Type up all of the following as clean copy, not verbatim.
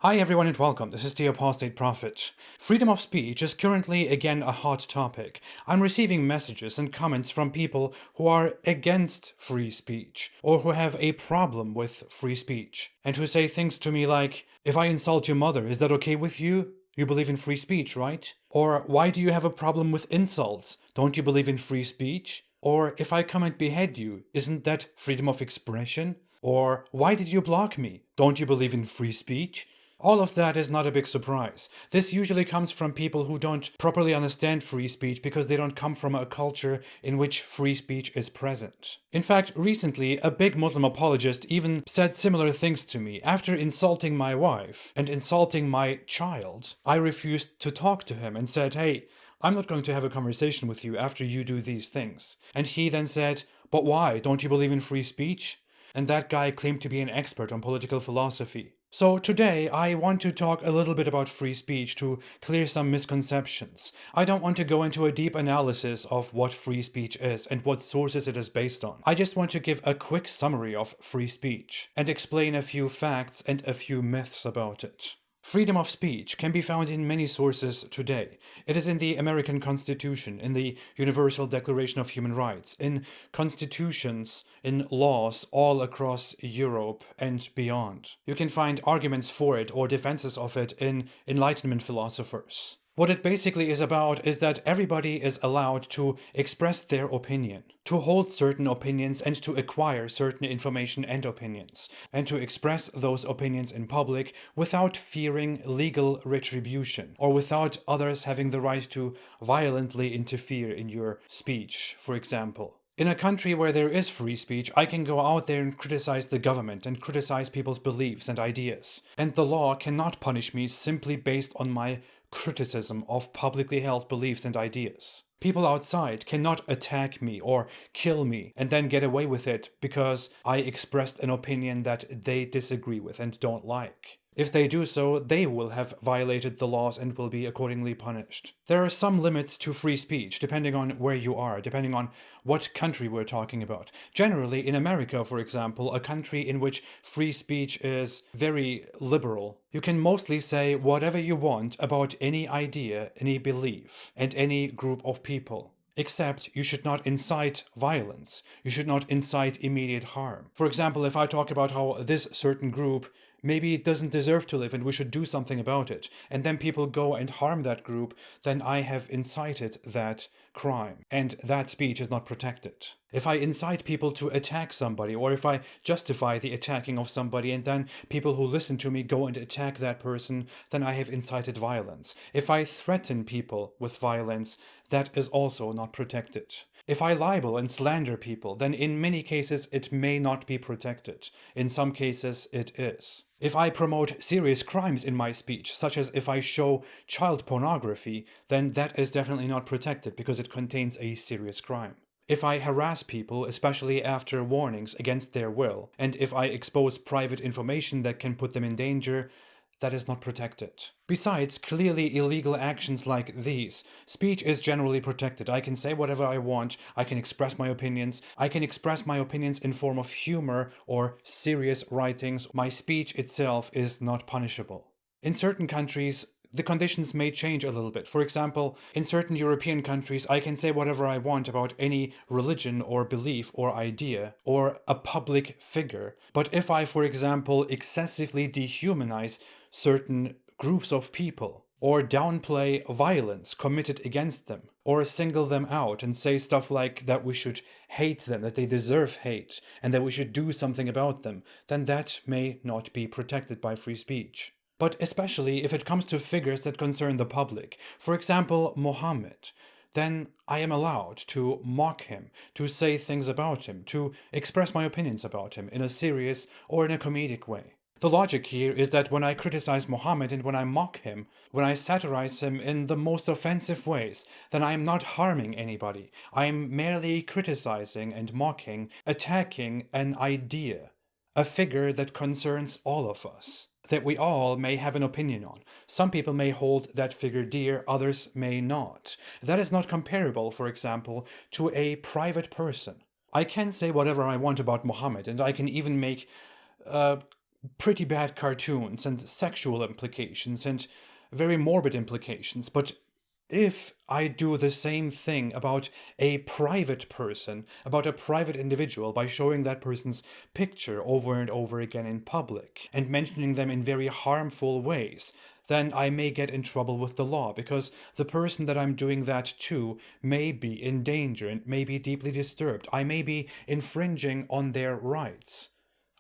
Hi everyone and welcome, this is the Apostate Prophet. Freedom of speech is currently again a hot topic. I'm receiving messages and comments from people who are against free speech, or who have a problem with free speech, and who say things to me like, if I insult your mother, is that okay with you? You believe in free speech, right? Or, why do you have a problem with insults? Don't you believe in free speech? Or, if I come and behead you, isn't that freedom of expression? Or, why did you block me? Don't you believe in free speech? All of that is not a big surprise. This usually comes from people who don't properly understand free speech because they don't come from a culture in which free speech is present. In fact, recently, a big Muslim apologist even said similar things to me. After insulting my wife and insulting my child, I refused to talk to him and said, hey, I'm not going to have a conversation with you after you do these things. And he then said, but why? Don't you believe in free speech? And that guy claimed to be an expert on political philosophy. So today I want to talk a little bit about free speech to clear some misconceptions. I don't want to go into a deep analysis of what free speech is and what sources it is based on. I just want to give a quick summary of free speech and explain a few facts and a few myths about it. Freedom of speech can be found in many sources today. It is in the American Constitution, in the Universal Declaration of Human Rights, in constitutions, in laws all across Europe and beyond. You can find arguments for it or defenses of it in Enlightenment philosophers. What it basically is about is that everybody is allowed to express their opinion, to hold certain opinions and to acquire certain information and opinions, and to express those opinions in public without fearing legal retribution, or without others having the right to violently interfere in your speech, for example. In a country where there is free speech, I can go out there and criticize the government and criticize people's beliefs and ideas. And the law cannot punish me simply based on my criticism of publicly held beliefs and ideas. People outside cannot attack me or kill me and then get away with it because I expressed an opinion that they disagree with and don't like. If they do so, they will have violated the laws and will be accordingly punished. There are some limits to free speech, depending on where you are, depending on what country we're talking about. Generally, in America, for example, a country in which free speech is very liberal, you can mostly say whatever you want about any idea, any belief, and any group of people. Except you should not incite violence. You should not incite immediate harm. For example, if I talk about how this certain group maybe it doesn't deserve to live and we should do something about it, and then people go and harm that group, then I have incited that crime, and that speech is not protected. If I incite people to attack somebody, or if I justify the attacking of somebody, and then people who listen to me go and attack that person, then I have incited violence. If I threaten people with violence, that is also not protected. If I libel and slander people, then in many cases it may not be protected. In some cases it is. If I promote serious crimes in my speech, such as if I show child pornography, then that is definitely not protected because it contains a serious crime. If I harass people, especially after warnings against their will, and if I expose private information that can put them in danger, that is not protected. Besides clearly illegal actions like these, speech is generally protected. I can say whatever I want, I can express my opinions, in form of humor or serious writings. My speech itself is not punishable. In certain countries, the conditions may change a little bit. For example, in certain European countries, I can say whatever I want about any religion or belief or idea or a public figure. But if I, for example, excessively dehumanize certain groups of people, or downplay violence committed against them, or single them out and say stuff like that we should hate them, that they deserve hate, and that we should do something about them, then that may not be protected by free speech. But especially if it comes to figures that concern the public, for example, Muhammad, then I am allowed to mock him, to say things about him, to express my opinions about him in a serious or in a comedic way. The logic here is that when I criticize Muhammad and when I mock him, when I satirize him in the most offensive ways, then I am not harming anybody. I am merely criticizing and mocking, attacking an idea, a figure that concerns all of us, that we all may have an opinion on. Some people may hold that figure dear, others may not. That is not comparable, for example, to a private person. I can say whatever I want about Muhammad, and I can even make pretty bad cartoons and sexual implications and very morbid implications, but if I do the same thing about a private person, about a private individual, by showing that person's picture over and over again in public and mentioning them in very harmful ways, then I may get in trouble with the law because the person that I'm doing that to may be in danger and may be deeply disturbed. I may be infringing on their rights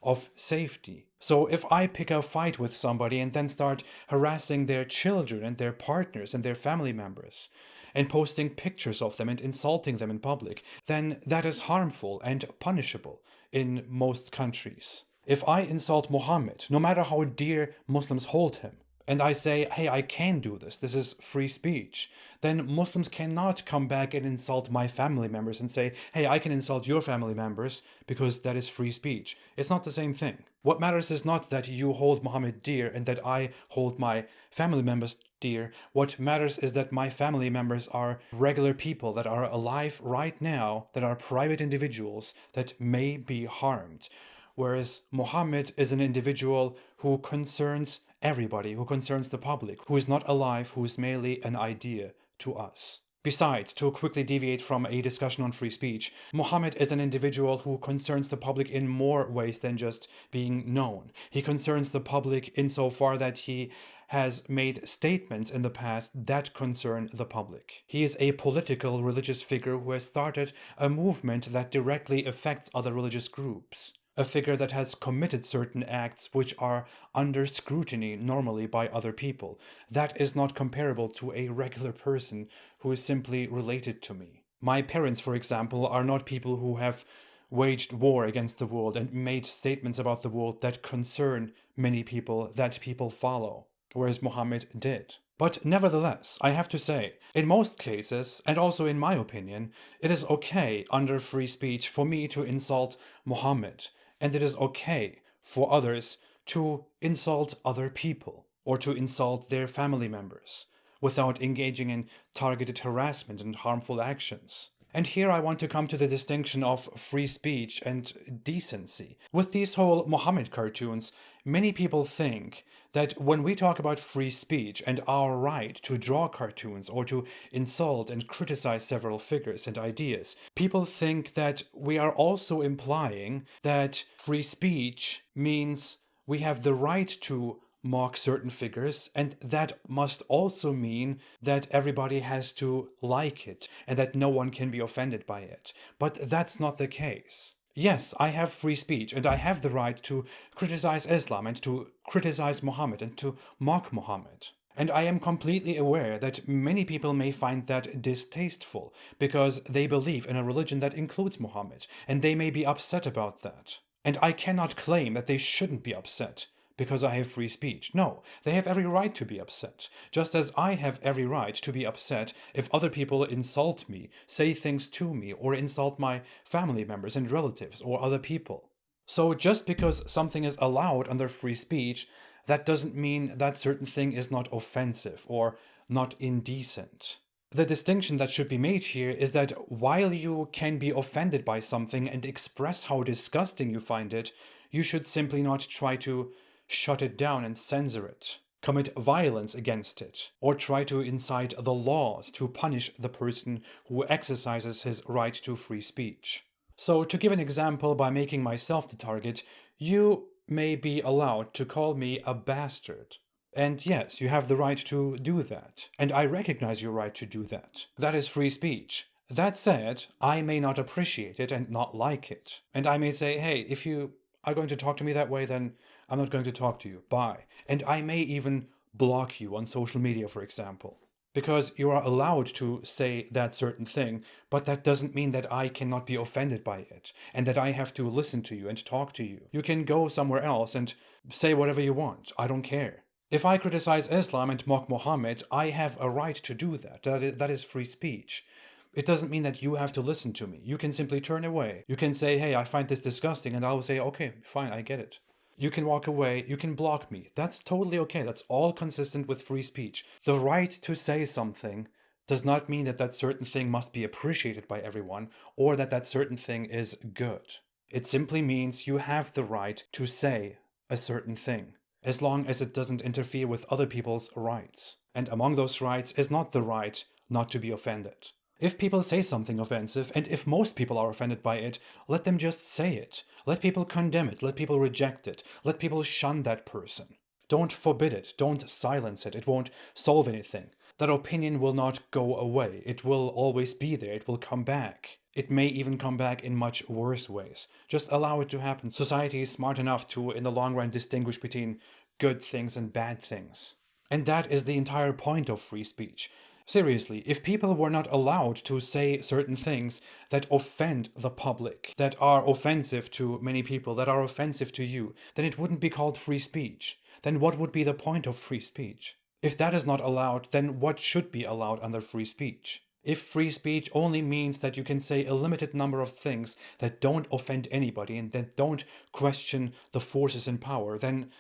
of safety. So if I pick a fight with somebody and then start harassing their children and their partners and their family members and posting pictures of them and insulting them in public, then that is harmful and punishable in most countries. If I insult Muhammad, no matter how dear Muslims hold him, and I say, hey, I can do this is free speech, then Muslims cannot come back and insult my family members and say, hey, I can insult your family members because that is free speech. It's not the same thing. What matters is not that you hold Muhammad dear and that I hold my family members dear. What matters is that my family members are regular people that are alive right now, that are private individuals that may be harmed. Whereas Muhammad is an individual who concerns everybody, who concerns the public, who is not alive, who is merely an idea to us. Besides, to quickly deviate from a discussion on free speech, Muhammad is an individual who concerns the public in more ways than just being known. He concerns the public insofar that he has made statements in the past that concern the public. He is a political religious figure who has started a movement that directly affects other religious groups. A figure that has committed certain acts which are under scrutiny normally by other people. That is not comparable to a regular person who is simply related to me. My parents, for example, are not people who have waged war against the world and made statements about the world that concern many people, that people follow, whereas Muhammad did. But nevertheless, I have to say, in most cases, and also in my opinion, it is okay under free speech for me to insult Muhammad. And it is okay for others to insult other people or to insult their family members without engaging in targeted harassment and harmful actions. And here I want to come to the distinction of free speech and decency. With these whole Muhammad cartoons, many people think that when we talk about free speech and our right to draw cartoons or to insult and criticize several figures and ideas, people think that we are also implying that free speech means we have the right to mock certain figures, and that must also mean that everybody has to like it and that no one can be offended by it. But that's not the case. Yes, I have free speech and I have the right to criticize Islam and to criticize Muhammad and to mock Muhammad. And I am completely aware that many people may find that distasteful because they believe in a religion that includes Muhammad, and they may be upset about that. And I cannot claim that they shouldn't be upset because I have free speech. No, they have every right to be upset, just as I have every right to be upset if other people insult me, say things to me, or insult my family members and relatives or other people. So just because something is allowed under free speech, that doesn't mean that certain thing is not offensive or not indecent. The distinction that should be made here is that while you can be offended by something and express how disgusting you find it, you should simply not try to shut it down and censor it, commit violence against it, or try to incite the laws to punish the person who exercises his right to free speech. So, to give an example by making myself the target, you may be allowed to call me a bastard. And yes, you have the right to do that. And I recognize your right to do that. That is free speech. That said, I may not appreciate it and not like it. And I may say, hey, if you are going to talk to me that way, then I'm not going to talk to you. Bye. And I may even block you on social media, for example. Because you are allowed to say that certain thing, but that doesn't mean that I cannot be offended by it, and that I have to listen to you and talk to you. You can go somewhere else and say whatever you want. I don't care. If I criticize Islam and mock Muhammad, I have a right to do that. That is free speech. It doesn't mean that you have to listen to me. You can simply turn away. You can say, hey, I find this disgusting, and I will say, okay, fine, I get it. You can walk away, you can block me. That's totally okay. That's all consistent with free speech. The right to say something does not mean that that certain thing must be appreciated by everyone or that that certain thing is good. It simply means you have the right to say a certain thing, as long as it doesn't interfere with other people's rights. And among those rights is not the right not to be offended. If people say something offensive, and if most people are offended by it, let them just say it. Let people condemn it. Let people reject it. Let people shun that person. Don't forbid it. Don't silence it. It won't solve anything. That opinion will not go away. It will always be there. It will come back. It may even come back in much worse ways. Just allow it to happen. Society is smart enough to, in the long run, distinguish between good things and bad things. And that is the entire point of free speech. Seriously, if people were not allowed to say certain things that offend the public, that are offensive to many people, that are offensive to you, then it wouldn't be called free speech. Then what would be the point of free speech? If that is not allowed, then what should be allowed under free speech? If free speech only means that you can say a limited number of things that don't offend anybody and that don't question the forces in power, then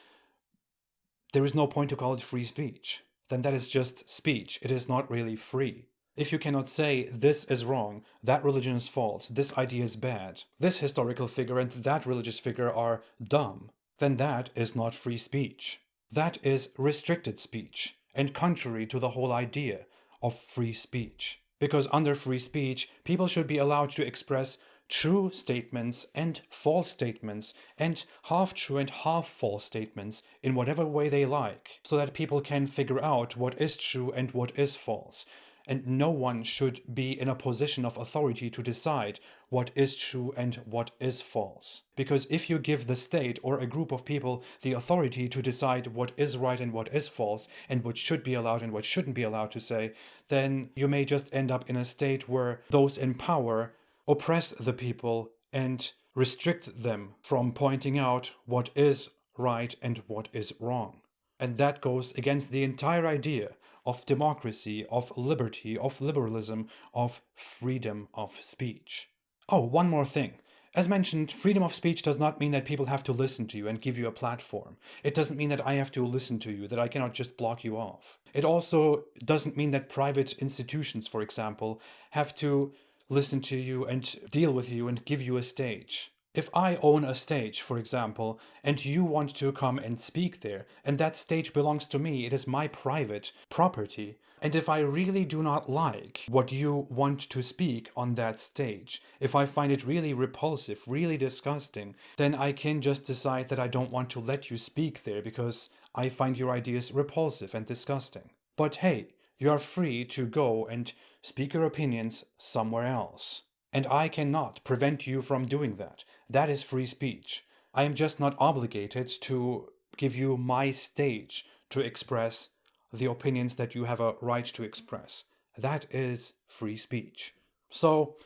there is no point to call it free speech. Then that is just speech. It is not really free. If you cannot say, this is wrong, that religion is false, this idea is bad, this historical figure and that religious figure are dumb, then that is not free speech. That is restricted speech, and contrary to the whole idea of free speech. Because under free speech, people should be allowed to express true statements and false statements and half-true and half-false statements in whatever way they like, so that people can figure out what is true and what is false. And no one should be in a position of authority to decide what is true and what is false. Because if you give the state or a group of people the authority to decide what is right and what is false, and what should be allowed and what shouldn't be allowed to say, then you may just end up in a state where those in power oppress the people and restrict them from pointing out what is right and what is wrong. And that goes against the entire idea of democracy, of liberty, of liberalism, of freedom of speech. Oh, one more thing. As mentioned, freedom of speech does not mean that people have to listen to you and give you a platform. It doesn't mean that I have to listen to you, that I cannot just block you off. It also doesn't mean that private institutions, for example, have to listen to you and deal with you and give you a stage. If I own a stage, for example, and you want to come and speak there, and that stage belongs to me, it is my private property, and if I really do not like what you want to speak on that stage, if I find it really repulsive, really disgusting, then I can just decide that I don't want to let you speak there because I find your ideas repulsive and disgusting. But hey, you are free to go and speak your opinions somewhere else. And I cannot prevent you from doing that. That is free speech. I am just not obligated to give you my stage to express the opinions that you have a right to express. That is free speech. So,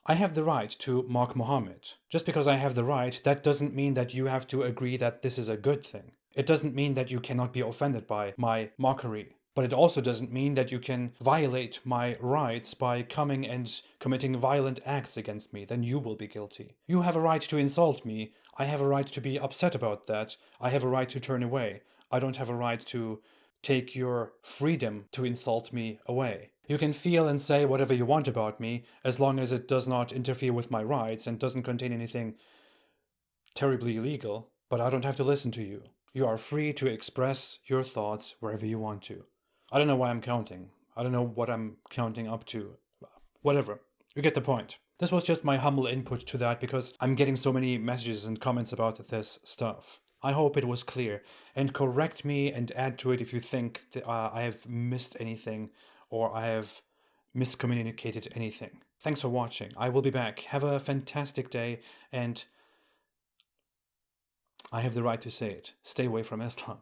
I have the right to mock Muhammad. Just because I have the right, that doesn't mean that you have to agree that this is a good thing. It doesn't mean that you cannot be offended by my mockery. But it also doesn't mean that you can violate my rights by coming and committing violent acts against me. Then you will be guilty. You have a right to insult me. I have a right to be upset about that. I have a right to turn away. I don't have a right to take your freedom to insult me away. You can feel and say whatever you want about me, as long as it does not interfere with my rights and doesn't contain anything terribly illegal, but I don't have to listen to you. You are free to express your thoughts wherever you want to. I don't know why I'm counting. I don't know what I'm counting up to. Whatever. You get the point. This was just my humble input to that because I'm getting so many messages and comments about this stuff. I hope it was clear. And correct me and add to it if you think I have missed anything or I have miscommunicated anything. Thanks for watching. I will be back. Have a fantastic day, and I have the right to say it. Stay away from Islam.